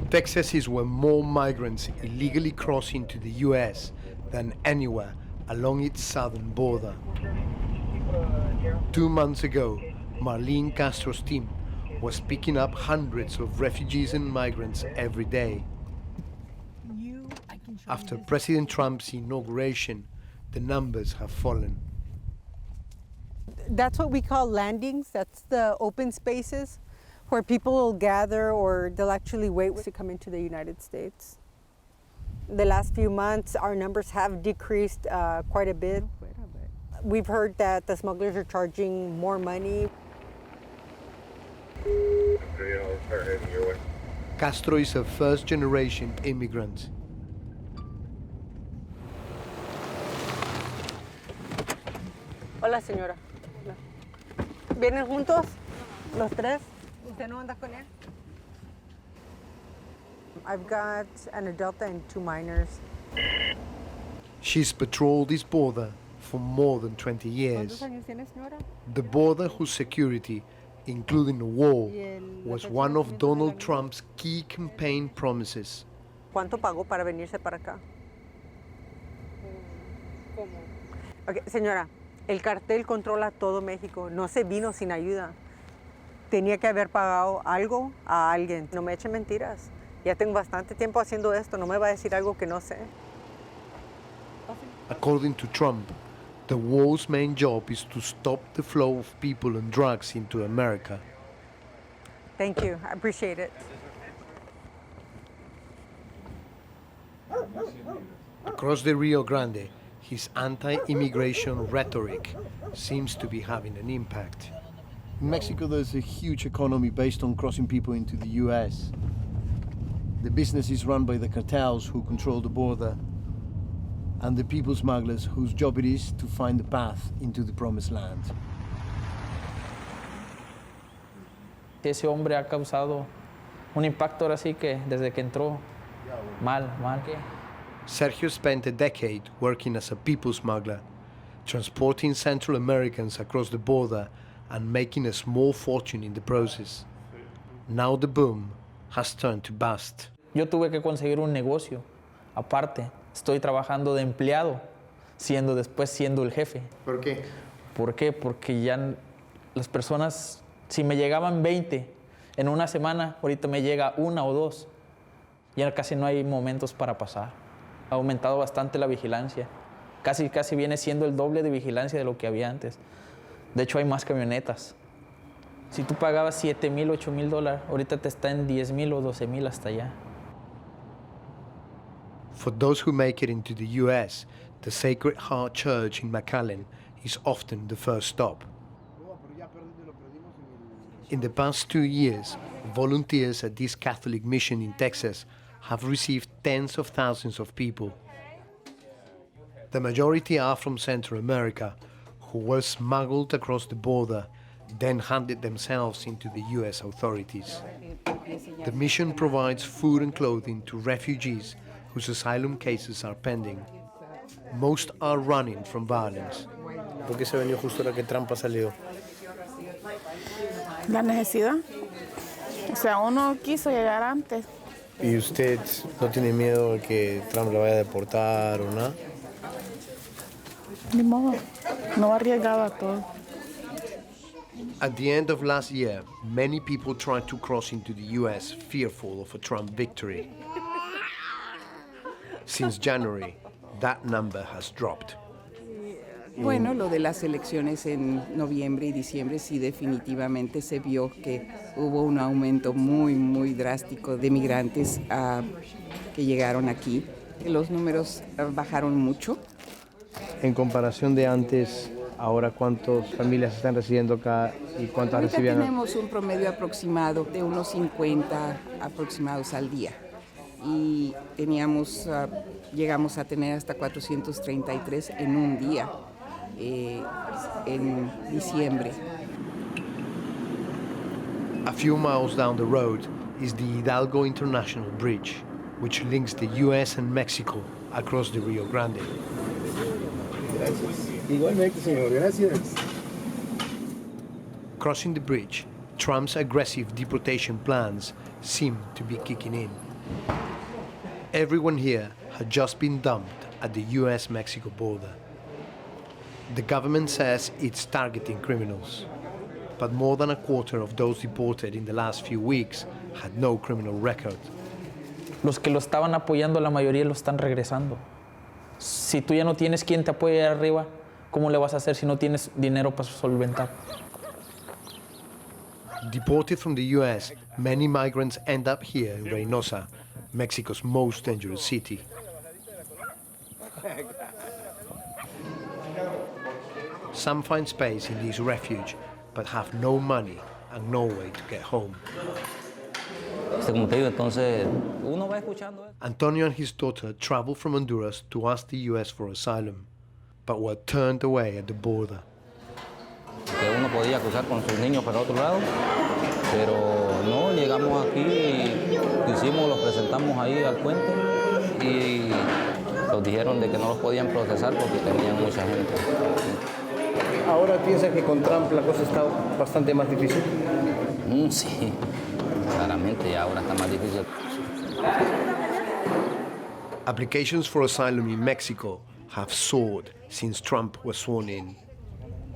Texas is where more migrants illegally cross into the US than anywhere along its southern border. 2 months ago, Marlene Castro's team was picking up hundreds of refugees and migrants every day. After President Trump's inauguration, the numbers have fallen. That's what we call landings. That's the open spaces where people will gather or they'll actually wait to come into the United States. The last few months, our numbers have decreased quite a bit. We've heard that the smugglers are charging more money. Castro is a first-generation immigrant. Hola, señora. Hola. ¿Vienen juntos? ¿Los tres? ¿Usted no anda con él? I've got an adult and 2 minors. She's patrolled this border for more than 20 years. ¿Cuántos años tiene, señora? The border whose security, including a wall, was one of Donald Trump's key campaign promises. ¿Cuánto pagó para venirse para acá? ¿Cómo? Okay, señora, el cartel controla todo México. No se vino sin ayuda. Tenía que haber pagado algo a alguien. No me eche mentiras. Ya tengo bastante tiempo haciendo esto. No me va a decir algo que no sé. According to Trump, the wall's main job is to stop the flow of people and drugs into America. Thank you. I appreciate it. Across the Rio Grande, his anti-immigration rhetoric seems to be having an impact. In Mexico, there's a huge economy based on crossing people into the US. The business is run by the cartels who control the border and the people smugglers whose job it is to find the path into the promised land. Ese hombre ha causado un impacto ahora sí que desde que entró mal. Sergio spent a decade working as a people smuggler, transporting Central Americans across the border and making a small fortune in the process. Now the boom has turned to bust. Yo tuve que conseguir un negocio aparte. Estoy trabajando de empleado, después siendo el jefe. ¿Por qué? ¿Por qué? Porque ya las personas, si me llegaban 20 en una semana, ahorita me llega 1 o 2. Ya casi no hay momentos para pasar. Ha aumentado bastante la vigilancia. Casi viene siendo el doble de vigilancia de lo que había antes. De hecho, hay más camionetas. Si tú pagabas $7,000, $8,000, ahorita te está en $10,000 o $12,000 hasta allá. For those who make it into the US, the Sacred Heart Church in McAllen is often the first stop. In the past 2 years, volunteers at this Catholic mission in Texas have received tens of thousands of people. The majority are from Central America, who were smuggled across the border, then handed themselves into the US authorities. The mission provides food and clothing to refugees whose asylum cases are pending. Most are running from violence. ¿Por qué se venió justo la que Trump ha salido? La necesidad. O sea, uno quiso llegar antes. ¿Y usted no tiene miedo de que Trump la vaya a deportar o nada? Ni modo, no arriesgaba todo. At the end of last year, many people tried to cross into the US fearful of a Trump victory. Since January, that number has dropped. Bueno, lo de las elecciones en noviembre y diciembre sí definitivamente se vio que hubo un aumento muy drástico de migrantes que llegaron aquí. Los números bajaron mucho. En comparación de antes, ahora ¿cuántas familias están residiendo acá y cuántas Ahorita recibían? tenemos un promedio aproximado de unos 50 aproximados al día. Y llegamos a tener hasta 433 en un día. En diciembre. A few miles down the road is the Hidalgo International Bridge, which links the US and Mexico across the Rio Grande. Gracias. Igualmente, señor. Gracias. Crossing the bridge, Trump's aggressive deportation plans seem to be kicking in. Everyone here had just been dumped at the US-Mexico border. The government says it's targeting criminals, but more than a quarter of those deported in the last few weeks had no criminal record. Los que lo estaban apoyando, la mayoría lo están regresando. Si tú ya no tienes quien te apoye ahí arriba, ¿cómo le vas a hacer si no tienes dinero para solventar? Deported from the US, many migrants end up here in Reynosa, Mexico's most dangerous city. Some find space in this refuge, but have no money and no way to get home. Como te digo, entonces uno va escuchando. Antonio and his daughter traveled from Honduras to ask the US for asylum, but were turned away at the border. Que uno podía cruzar con sus niños para otro lado, pero no, llegamos aquí y los presentamos ahí al puente y nos dijeron de que no los podían procesar porque tenían mucha gente. ¿Ahora piensa que con Trump la cosa está bastante más difícil? Sí, claramente ya ahora está más difícil. Applications for asylum in Mexico have soared since Trump was sworn in.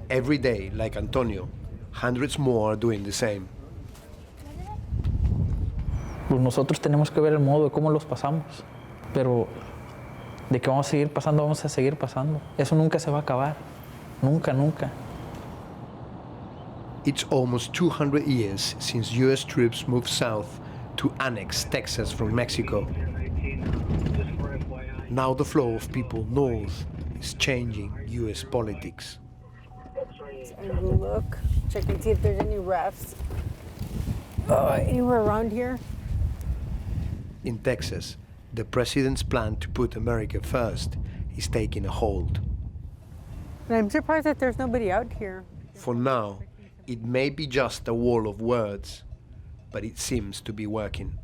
Every day, like Antonio, hundreds more are doing the same. Pues nosotros tenemos que ver el modo de cómo los pasamos, pero de que vamos a seguir pasando, vamos a seguir pasando. Eso nunca se va a acabar, nunca, nunca. It's almost 200 years since US troops moved south to annex Texas from Mexico. Now the flow of people north is changing US politics. And we'll look, check and see if there's any refs anywhere around here. In Texas, the president's plan to put America first is taking a hold. And I'm surprised that there's nobody out here. For now, it may be just a wall of words, but it seems to be working.